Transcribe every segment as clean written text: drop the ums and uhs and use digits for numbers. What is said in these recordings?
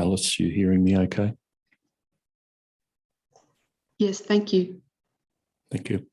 Alice, you hearing me okay? Yes, thank you. Thank you.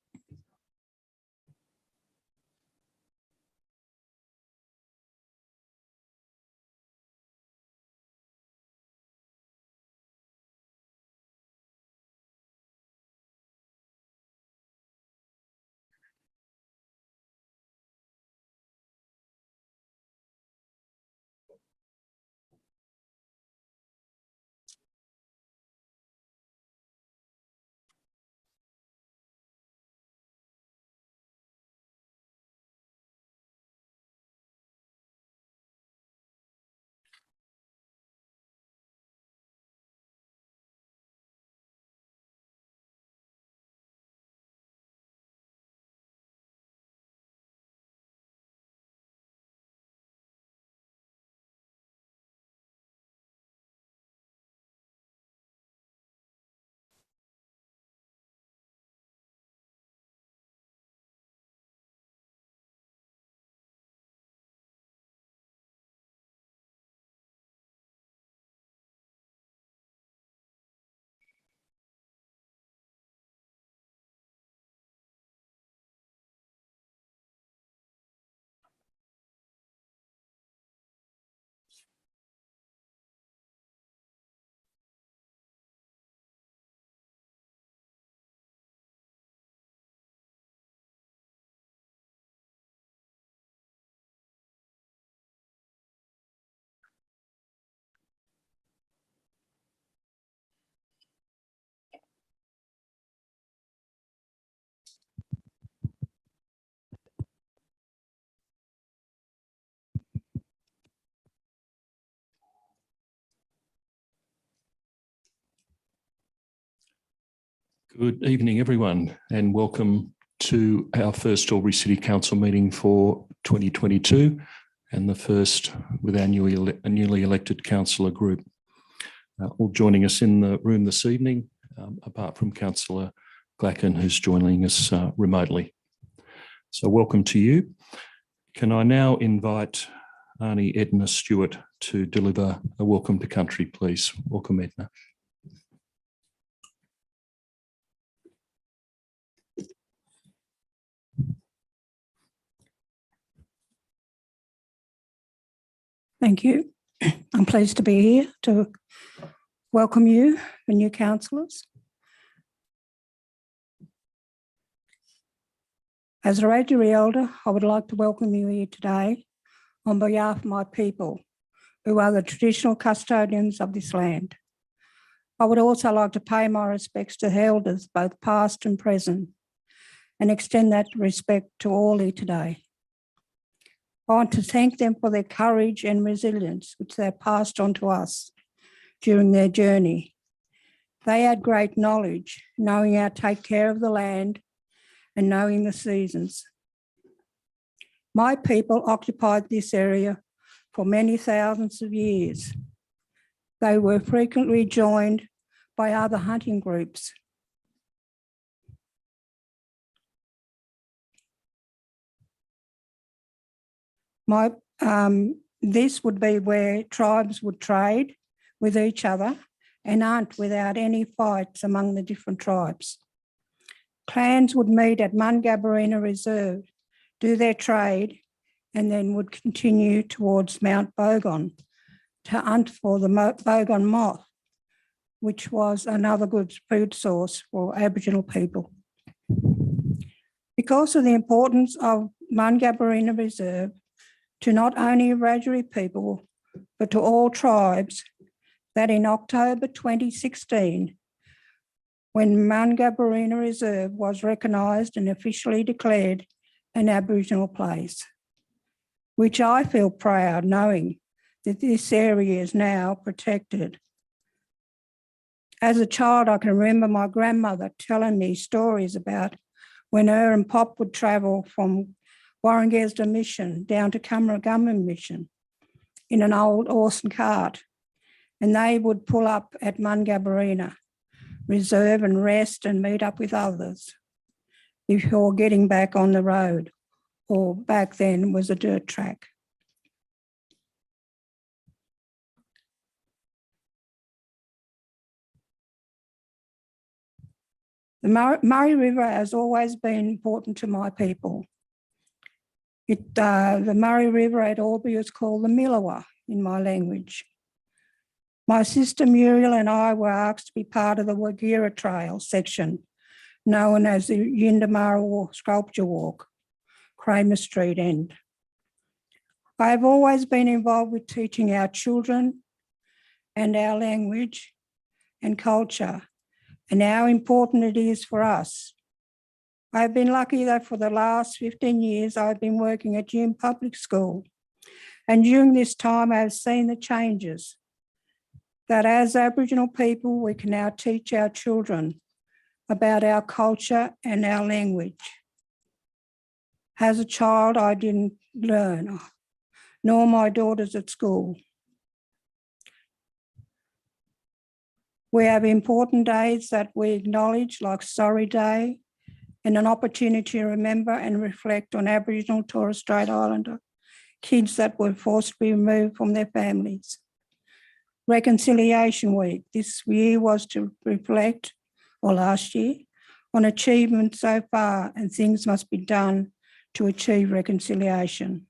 Good evening, everyone, and welcome to our first Albury City Council meeting for 2022 and the first with our newly elected councillor group. All joining us in the room this evening, apart from Councillor Glacken, who's joining us remotely. So welcome to you. Can I now invite Arnie Edna Stewart to deliver a welcome to country, please? Welcome, Edna. Thank you. I'm pleased to be here to welcome you, the new councillors. As a Wiradjuri elder, I would like to welcome you here today on behalf of my people, who are the traditional custodians of this land. I would also like to pay my respects to elders, both past and present, and extend that respect to all here today. I want to thank them for their courage and resilience, which they passed on to us during their journey. They had great knowledge, knowing how to take care of the land and knowing the seasons. My people occupied this area for many thousands of years. They were frequently joined by other hunting groups. This would be where tribes would trade with each other and hunt without any fights among the different tribes. Clans would meet at Mungabarina Reserve, do their trade, and then would continue towards Mount Bogon to hunt for the Bogon moth, which was another good food source for Aboriginal people. Because of the importance of Mungabarina Reserve to not only Wiradjuri people, but to all tribes, that in October 2016, when Mungabarina Reserve was recognised and officially declared an Aboriginal place, which I feel proud knowing that this area is now protected. As a child, I can remember my grandmother telling me stories about when her and Pop would travel from Warringezda Mission down to Cummeragunga Mission in an old horse and cart, and they would pull up at Mungabarina Reserve and rest and meet up with others before getting back on the road, or back then was a dirt track. The Murray River has always been important to my people. The Murray River at Albury is called the Milawa in my language. My sister Muriel and I were asked to be part of the Wagira Trail section, known as the Yindamara Sculpture Walk, Kramer Street End. I have always been involved with teaching our children and our language and culture, and how important it is for us. I've been lucky that for the last 15 years, I've been working at Hume Public School. And during this time, I've seen the changes that as Aboriginal people, we can now teach our children about our culture and our language. As a child, I didn't learn, nor my daughters at school. We have important days that we acknowledge, like Sorry Day, and an opportunity to remember and reflect on Aboriginal and Torres Strait Islander kids that were forced to be removed from their families. Reconciliation Week this year was to reflect, or last year, on achievements so far, and things must be done to achieve reconciliation.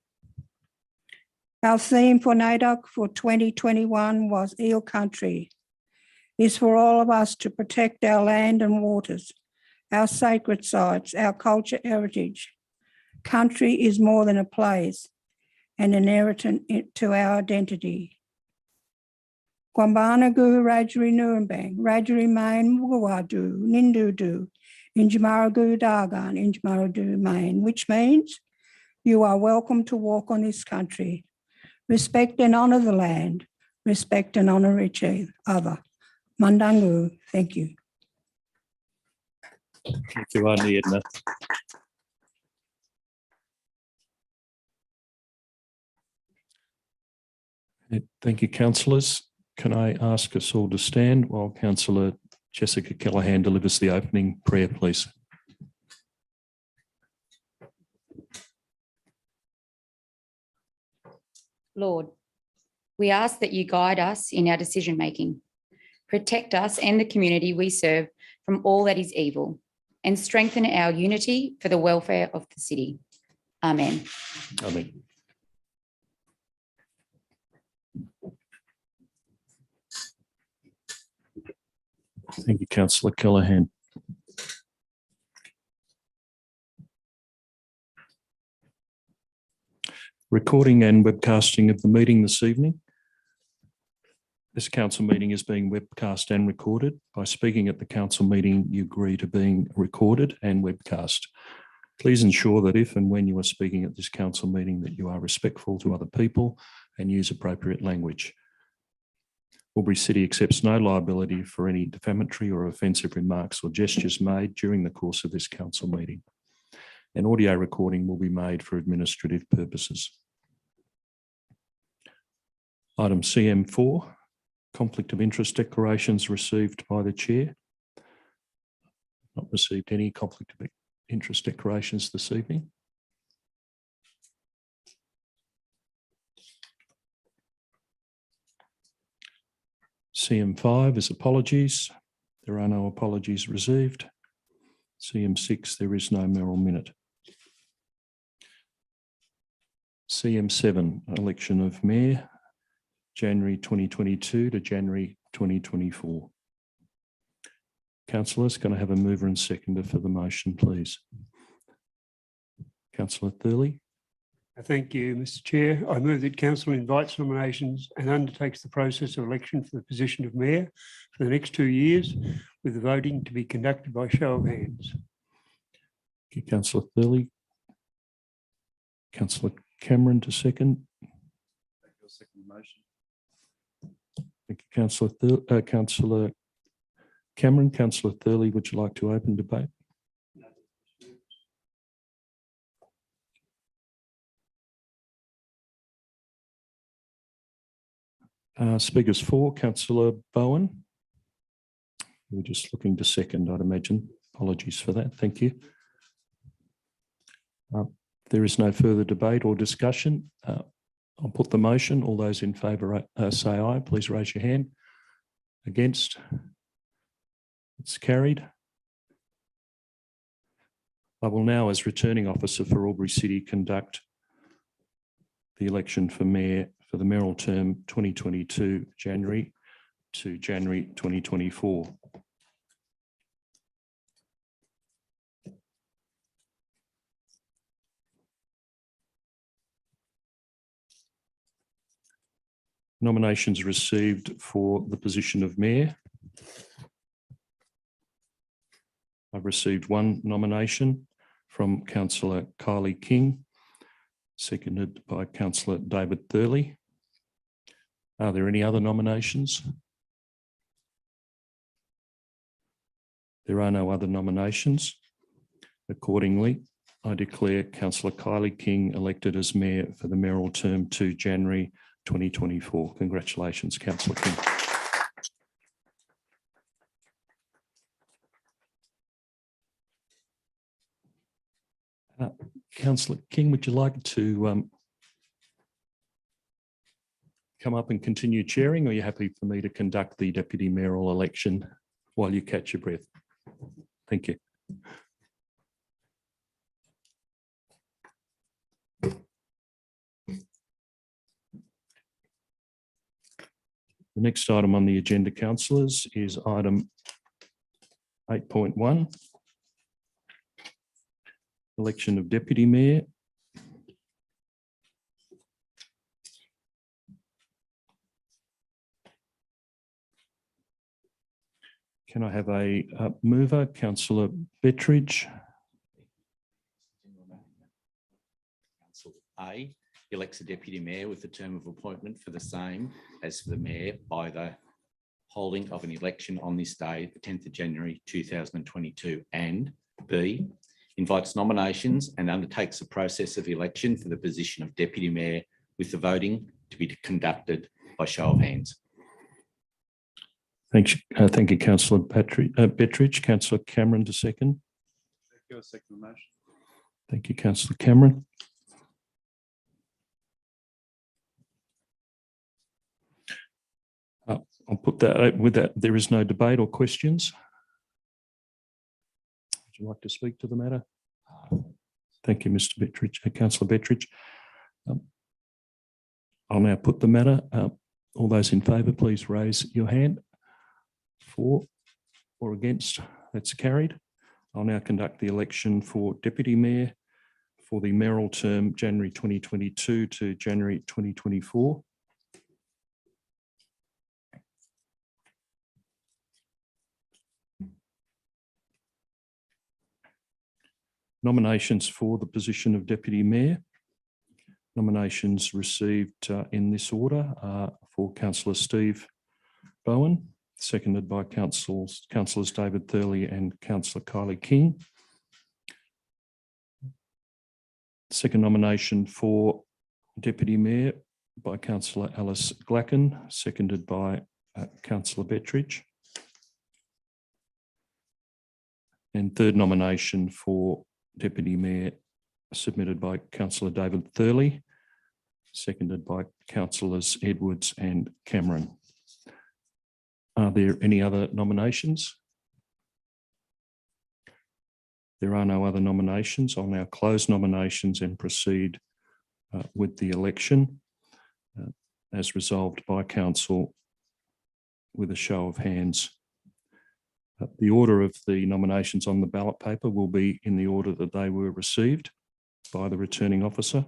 Our theme for NAIDOC for 2021 was Eel Country. It's for all of us to protect our land and waters, our sacred sites, our culture heritage. Country is more than a place and inherent to our identity. Gwambanagu, Rajari Nurembang, Rajari Main, Mugawadu, Nindudu, Injamaragu Dargan, Injamaragu Main, which means you are welcome to walk on this country. Respect and honour the land, respect and honour each other. Mandangu, thank you. Thank you, Auntie Edna. Thank you, councillors. Can I ask us all to stand while Councillor Jessica Callaghan delivers the opening prayer, please? Lord, we ask that you guide us in our decision-making, protect us and the community we serve from all that is evil, and strengthen our unity for the welfare of the city. Amen. Amen. Thank you, Councillor Callaghan. Recording and webcasting of the meeting this evening. This council meeting is being webcast and recorded. By speaking at the council meeting, you agree to being recorded and webcast. Please ensure that if and when you are speaking at this council meeting that you are respectful to other people and use appropriate language. Albury City accepts no liability for any defamatory or offensive remarks or gestures made during the course of this council meeting. An audio recording will be made for administrative purposes. Item CM4, conflict of interest declarations received by the chair. Not received any conflict of interest declarations this evening. CM5 is apologies. There are no apologies received. CM6, there is no mayoral minute. CM7, election of mayor, January 2022 to January 2024. Councillors, can I have a mover and seconder for the motion, please? Councillor Thurley. Thank you, Mr. Chair. I move that Council invites nominations and undertakes the process of election for the position of Mayor for the next 2 years, with the voting to be conducted by show of hands. Thank you, Councillor Thurley. Councillor Cameron to second. I'll second the motion. Thank you, Councillor Cameron. Councillor Thurley, would you like to open debate? Speakers for, Councillor Bowen. We're just looking to second, I'd imagine. Apologies for that. Thank you. There is no further debate or discussion. I'll put the motion. All those in favour say aye. Please raise your hand. Against? It's carried. I will now, as returning officer for Albury City, conduct the election for mayor for the mayoral term 2022 January to January 2024. Nominations received for the position of mayor. I've received one nomination from Councillor Kylie King, seconded by Councillor David Thurley. Are there any other nominations? There are no other nominations. Accordingly, I declare Councillor Kylie King elected as mayor for the mayoral term to January 2024. Congratulations, Councillor King. Councillor King, would you like to come up and continue chairing, or are you happy for me to conduct the deputy mayoral election while you catch your breath? Thank you. The next item on the agenda, councillors, is item 8.1, election of deputy mayor. Can I have a mover, Councillor Bettridge? Council A elects a deputy mayor with the term of appointment for the same as for the mayor by the holding of an election on this day, the 10th of January 2022, and B invites nominations and undertakes the process of election for the position of deputy mayor with the voting to be conducted by show of hands. Thank you, Councillor Bettridge. Councillor Cameron to second. Second the motion. Thank you, Councillor Cameron. I'll put that with that. There is no debate or questions. Would you like to speak to the matter? Thank you, Mr. Bettridge, Councillor Bettridge. I'll now put the matter. All those in favour, please raise your hand. For or against, that's carried. I'll now conduct the election for deputy mayor for the mayoral term January 2022 to January 2024. Nominations for the position of deputy mayor. Nominations received in this order are for Councillor Steve Bowen, seconded by Councillors David Thurley and Councillor Kylie King. Second nomination for deputy mayor by Councillor Alice Glacken, seconded by Councillor Bettridge. And third nomination for deputy mayor submitted by Councillor David Thurley, seconded by Councillors Edwards and Cameron. Are there any other nominations? There are no other nominations. I'll now close nominations and proceed with the election as resolved by council with a show of hands. The order of the nominations on the ballot paper will be in the order that they were received by the returning officer.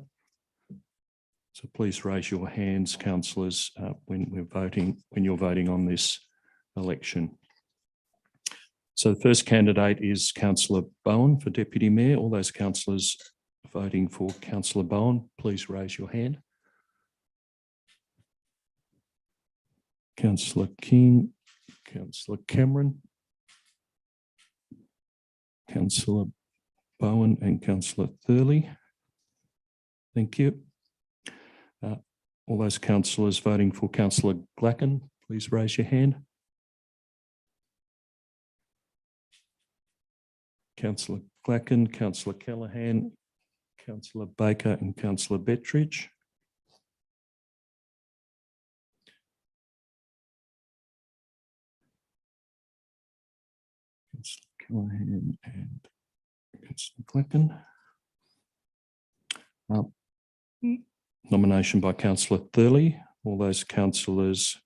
So please raise your hands, councillors, when you're voting on this election. So the first candidate is Councillor Bowen for deputy mayor. All those councillors voting for Councillor Bowen, please raise your hand. Councillor King, Councillor Cameron, Councillor Bowen and Councillor Thurley. Thank you. All those councillors voting for Councillor Glacken, please raise your hand. Councillor Glacken, Councillor Callaghan, Councillor Baker and Councillor Bettridge. Councillor Callaghan and Councillor Clacken. Nomination by Councillor Thurley. All those councillors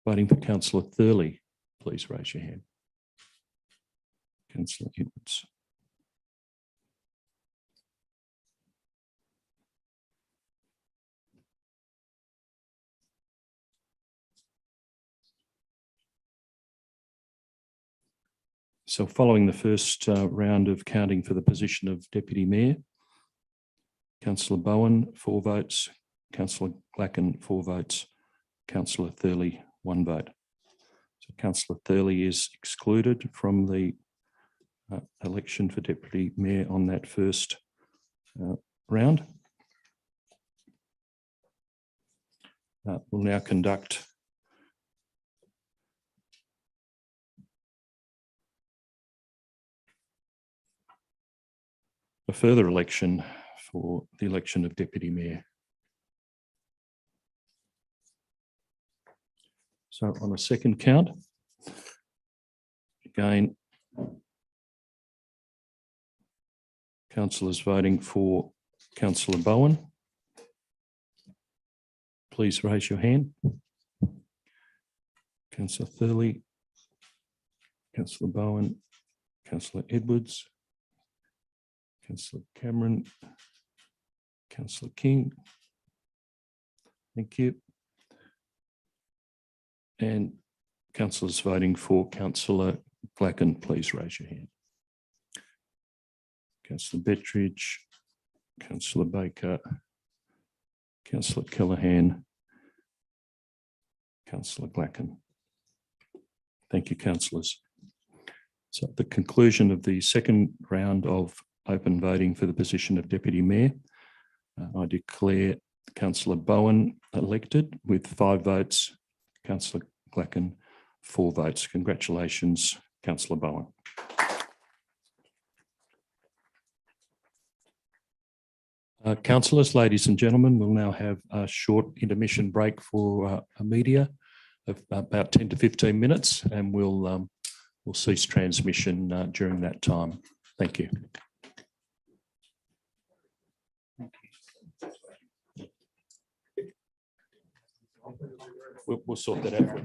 voting for Councillor Thurley, please raise your hand. Councillor Edwards. So following the first round of counting for the position of Deputy Mayor, Councillor Bowen, 4 votes, Councillor Glacken, 4 votes, Councillor Thurley, 1 vote. So Councillor Thurley is excluded from the election for Deputy Mayor on that first round. We'll now conduct a further election for the election of Deputy Mayor. So on a second count, again, councillors voting for Councillor Bowen, please raise your hand. Councillor Thurley, Councillor Bowen, Councillor Edwards, Councillor Cameron, Councillor King. Thank you. And councillors voting for Councillor Glacken, please raise your hand. Councillor Bettridge, Councillor Baker, Councillor Callaghan, Councillor Glacken. Thank you, councillors. So at the conclusion of the second round of open voting for the position of Deputy Mayor, I declare Councillor Bowen elected with 5 votes, Councillor Glacken 4 votes. Congratulations, Councillor Bowen. Councillors, ladies and gentlemen, we'll now have a short intermission break for a media of about 10 to 15 minutes, and we'll cease transmission during that time. Thank you. We'll sort that out.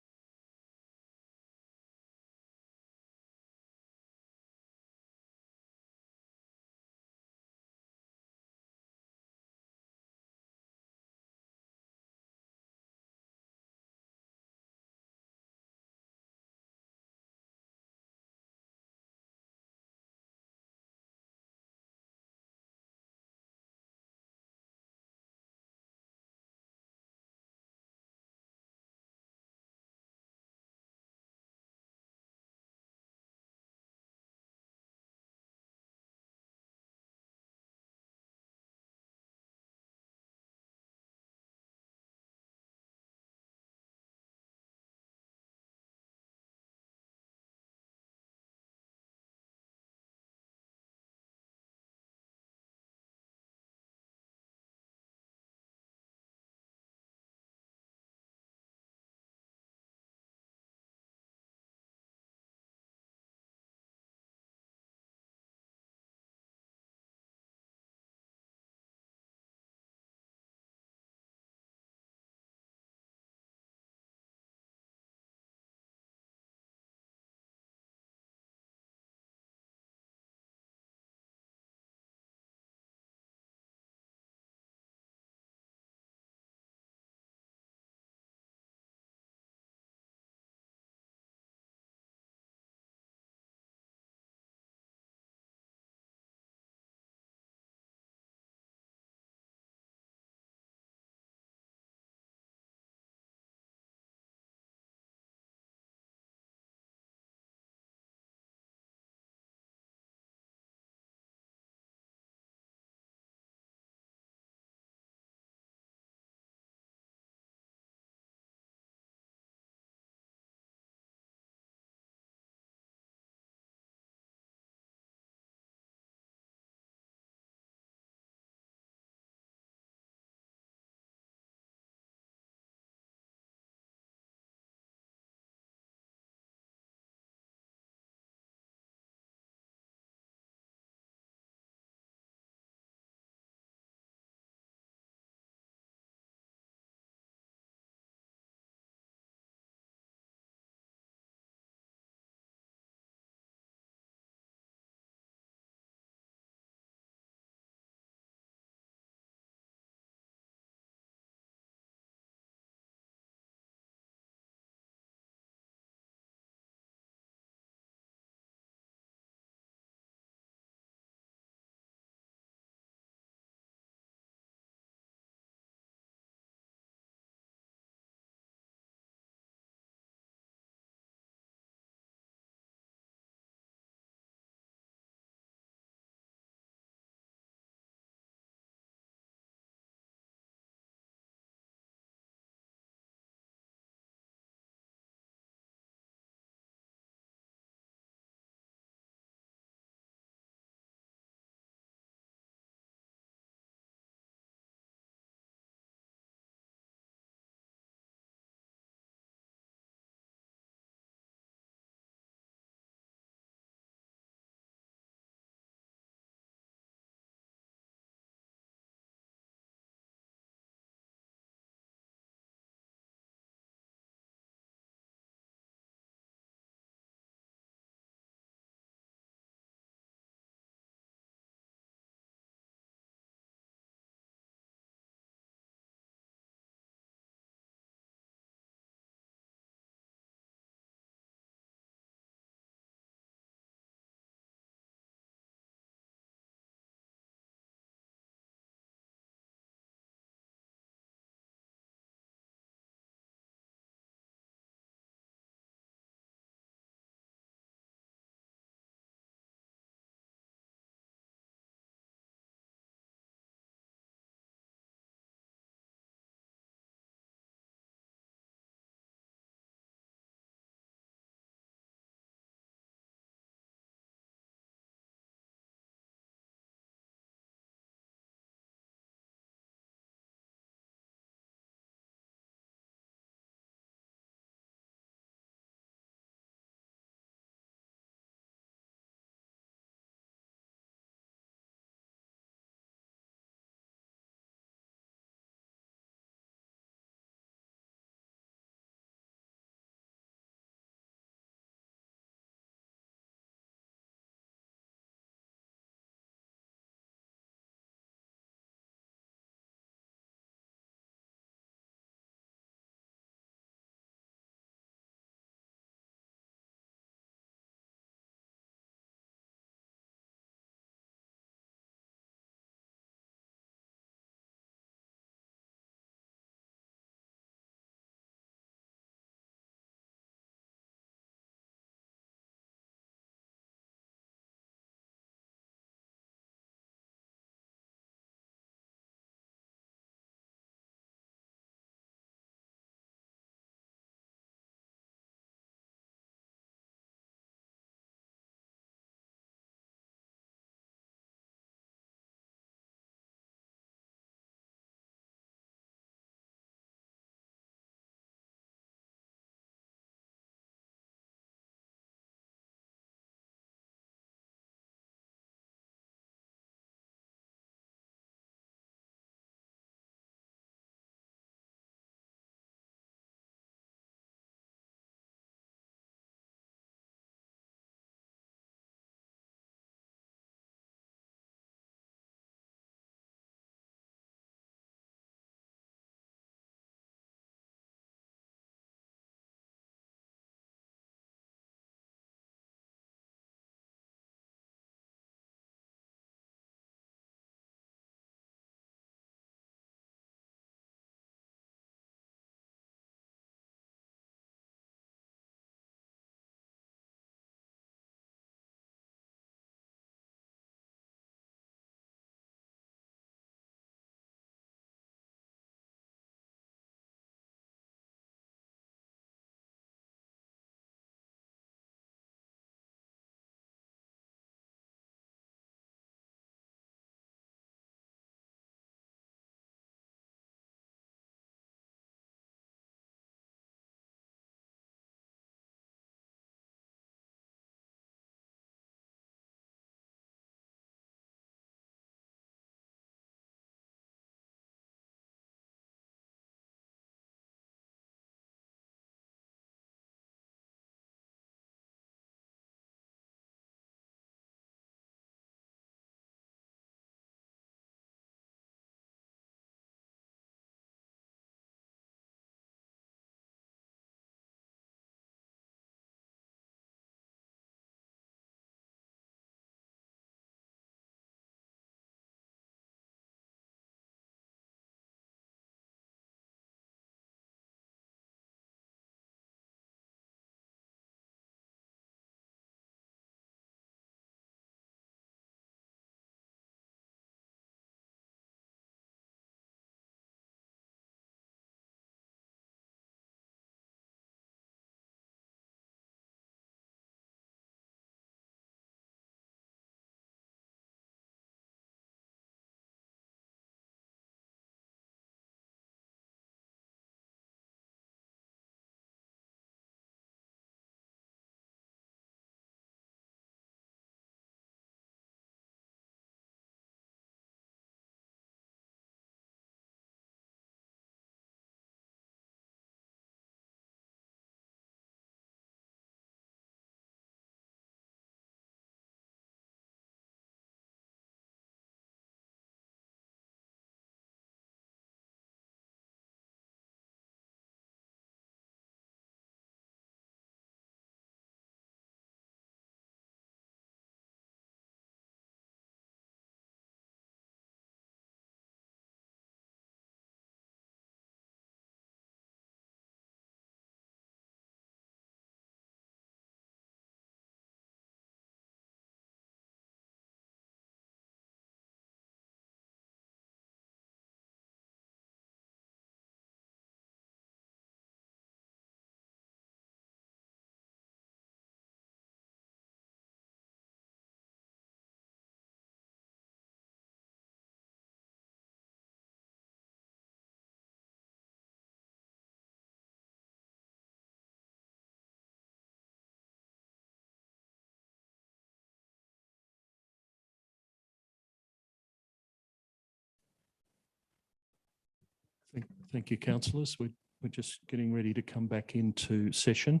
Thank you, councillors. We're just getting ready to come back into session.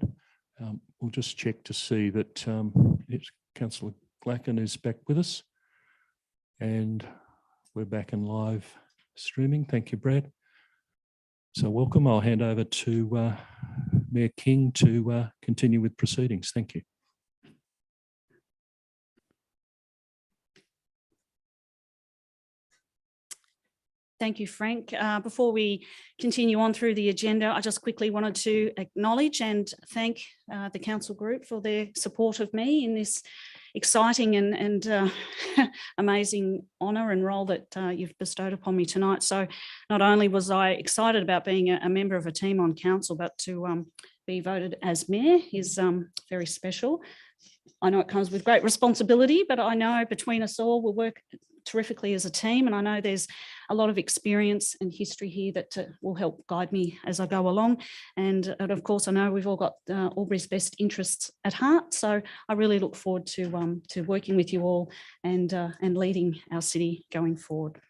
We'll just check to see that Councillor Glacken is back with us. And we're back in live streaming. Thank you, Brad. So welcome. I'll hand over to Mayor King to continue with proceedings. Thank you. Thank you, Frank. Before we continue on through the agenda, I just quickly wanted to acknowledge and thank the council group for their support of me in this exciting and amazing honour and role that you've bestowed upon me tonight. So not only was I excited about being a member of a team on council, but to be voted as mayor is very special. I know it comes with great responsibility, but I know between us all we'll work terrifically as a team, and I know there's a lot of experience and history here that will help guide me as I go along. And of course, I know we've all got Albury's best interests at heart, so I really look forward to working with you all and leading our city going forward.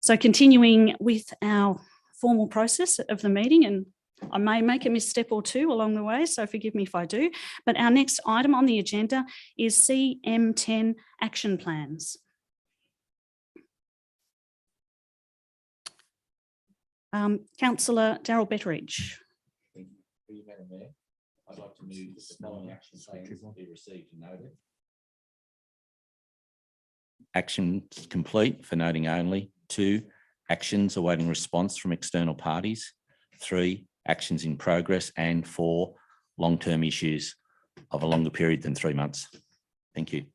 So continuing with our formal process of the meeting, and I may make a misstep or two along the way, so forgive me if I do. But our next item on the agenda is CM10 action plans. Councillor Darryl Betteridge. Thank you, Madam Mayor. I'd like to move that the following action plans be received and noted. Actions complete for noting only. 2, actions awaiting response from external parties. 3, actions in progress, and 4, long-term issues of a longer period than 3 months. Thank you.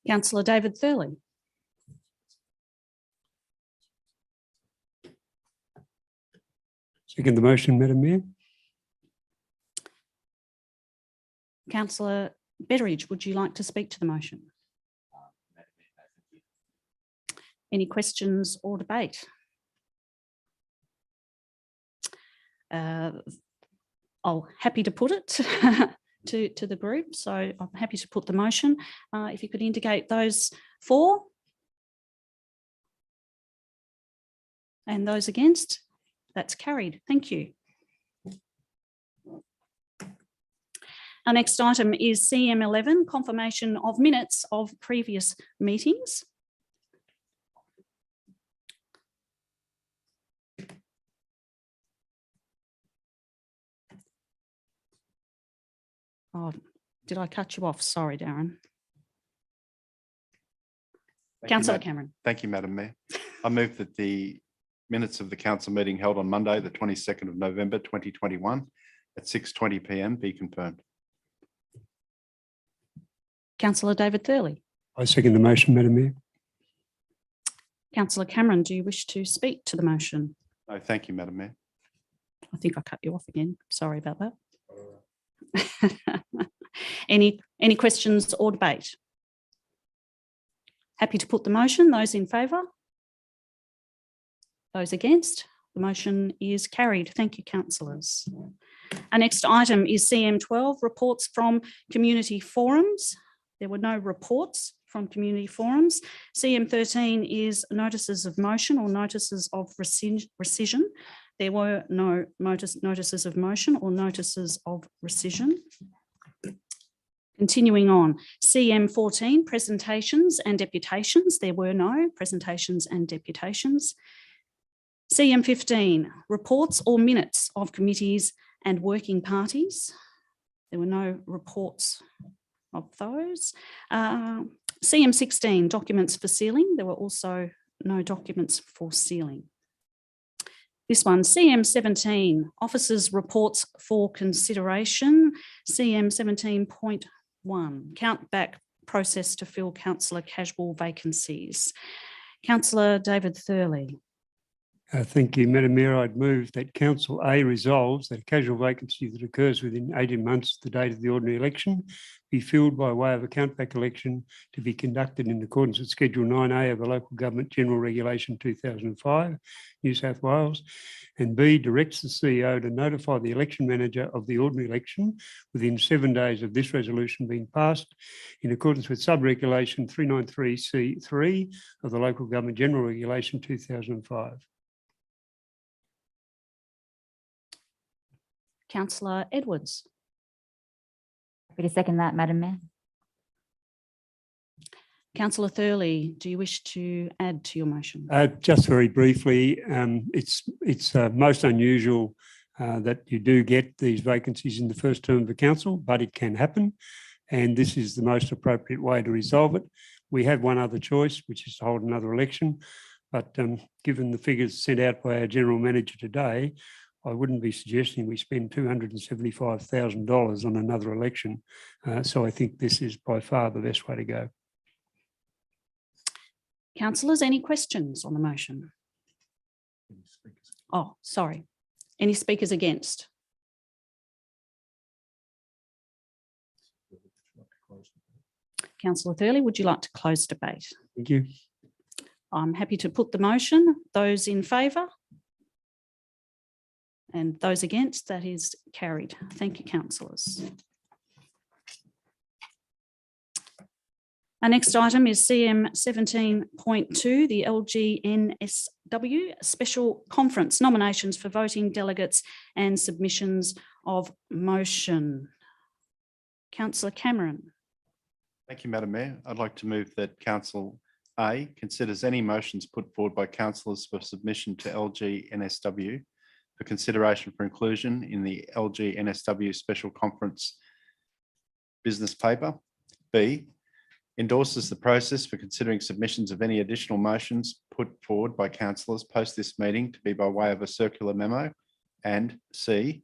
Councillor David Thurley. Second the motion, Madam Mayor. Councillor Betteridge, would you like to speak to the motion? Any questions or debate? I'll happy to put it to the group. So I'm happy to put the motion. If you could indicate those for and those against, that's carried. Thank you. Our next item is CM11, confirmation of minutes of previous meetings. Oh, did I cut you off? Sorry, Darren. Councillor Cameron. Thank you, Madam Mayor. I move that the minutes of the council meeting held on Monday, the 22nd of November, 2021 at 6:20 p.m. be confirmed. Councillor David Thurley. I second the motion, Madam Mayor. Councillor Cameron, do you wish to speak to the motion? No, thank you, Madam Mayor. I think I cut you off again. Sorry about that. Any questions or debate? Happy to put the motion. Those in favour? Those against? The motion is carried. Thank you, councillors. Our next item is CM12, reports from community forums. There were no reports from community forums. CM13 is notices of motion or notices of rescission. There were no notices of motion or notices of rescission. Continuing on, CM14, presentations and deputations. There were no presentations and deputations. CM15, reports or minutes of committees and working parties. There were no reports of those. CM16, documents for sealing. There were also no documents for sealing. This one, CM17, officers' reports for consideration. CM17.1, count back process to fill councillor casual vacancies. Councillor David Thurley. Thank you, Madam Mayor. I'd move that Council A resolves that a casual vacancy that occurs within 18 months of the date of the ordinary election be filled by way of a count-back election to be conducted in accordance with Schedule 9A of the Local Government General Regulation 2005, New South Wales. And B, directs the CEO to notify the election manager of the ordinary election within 7 days of this resolution being passed in accordance with sub-regulation 393C3 of the Local Government General Regulation 2005. Councillor Edwards. Happy to second that, Madam Mayor. Councillor Thurley, do you wish to add to your motion? Just very briefly, it's most unusual that you do get these vacancies in the first term of the council, but it can happen. And this is the most appropriate way to resolve it. We have one other choice, which is to hold another election. But given the figures sent out by our General Manager today, I wouldn't be suggesting we spend $275,000 on another election. So I think this is by far the best way to go. Councillors, any questions on the motion? Oh, sorry. Any speakers against? Councillor Thurley, would you like to close debate? Thank you. I'm happy to put the motion. Those in favour? And those against, that is carried. Thank you, councillors. Our next item is CM 17.2, the LGNSW Special Conference, nominations for voting delegates and submissions of motion. Councillor Cameron. Thank you, Madam Mayor. I'd like to move that Council A considers any motions put forward by councillors for submission to LGNSW for consideration for inclusion in the LGNSW Special Conference business paper. B, endorses the process for considering submissions of any additional motions put forward by councillors post this meeting to be by way of a circular memo. And C,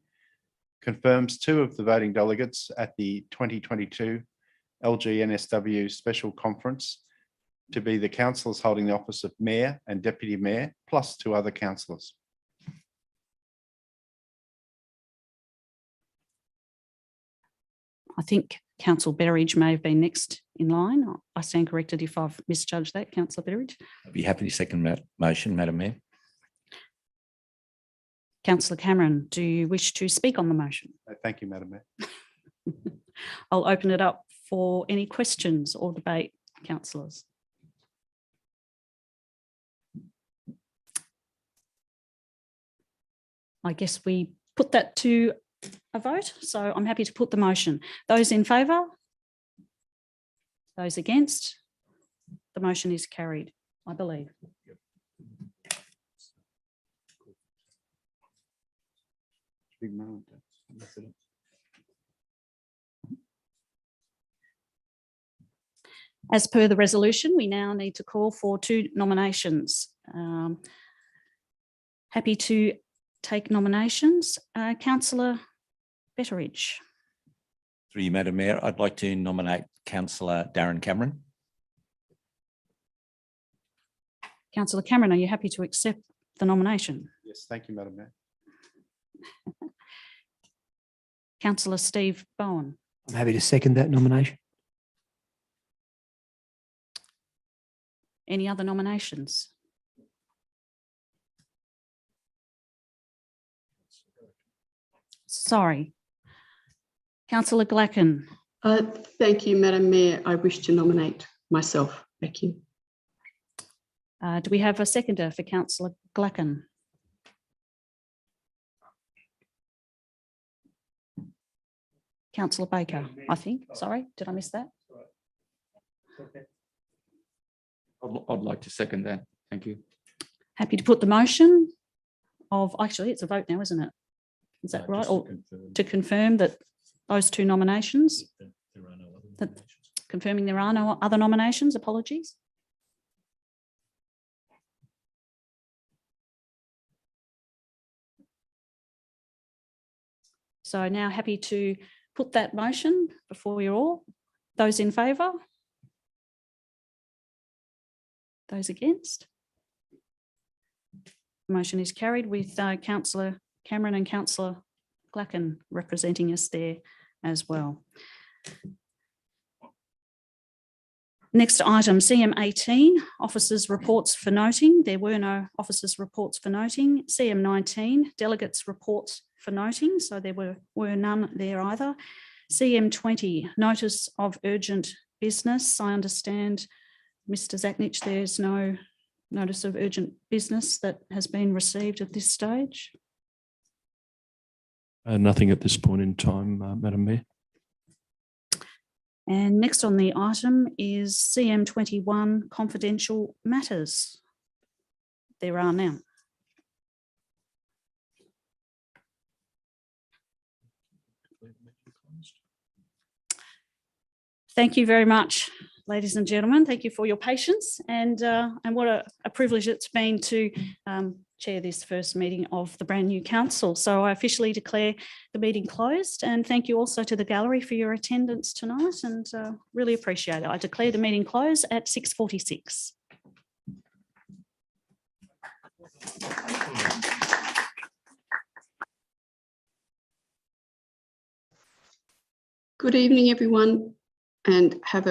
confirms 2 of the voting delegates at the 2022 LGNSW Special Conference to be the councillors holding the office of Mayor and Deputy Mayor, plus 2 other councillors. I think Councillor Betteridge may have been next in line. I stand corrected if I've misjudged that, Councillor Betteridge. I'd be happy to second that motion, Madam Mayor. Councillor Cameron, do you wish to speak on the motion? Thank you, Madam Mayor. I'll open it up for any questions or debate, councillors. I guess we put that to a vote, so I'm happy to put the motion. Those in favour? Those against? The motion is carried, I believe. As per the resolution, we now need to call for 2 nominations. Happy to take nominations. Councillor Betteridge. Through you, Madam Mayor, I'd like to nominate Councillor Darren Cameron. Councillor Cameron, are you happy to accept the nomination? Yes, thank you, Madam Mayor. Councillor Steve Bowen. I'm happy to second that nomination. Any other nominations? Sorry. Councillor Glacken. Thank you, Madam Mayor. I wish to nominate myself. Thank you. Do we have a seconder for Councillor Glacken? Councillor Baker, I think. Sorry, did I miss that? I'd like to second that. Thank you. Happy to put the motion of, actually, it's a vote now, isn't it? Is that right? Or to confirm that those 2 nominations? Confirming there are no other nominations, apologies. So now happy to put that motion before you all. Those in favour? Those against? Motion is carried with Councillor Cameron and Councillor Glacken representing us there as well. Next item, CM 18, officers' reports for noting. There were no officers' reports for noting. CM 19, delegates' reports for noting. So there were none there either. CM 20, notice of urgent business. I understand, Mr. Zachnich, there's no notice of urgent business that has been received at this stage. Nothing at this point in time, Madam Mayor. And next on the item is CM 21, confidential matters. There are none. Thank you very much, ladies and gentlemen. Thank you for your patience and what a privilege it's been to chair this first meeting of the brand new council. So I officially declare the meeting closed, and thank you also to the gallery for your attendance tonight, and really appreciate it. I declare the meeting closed at 6:46. Good evening, everyone, and have a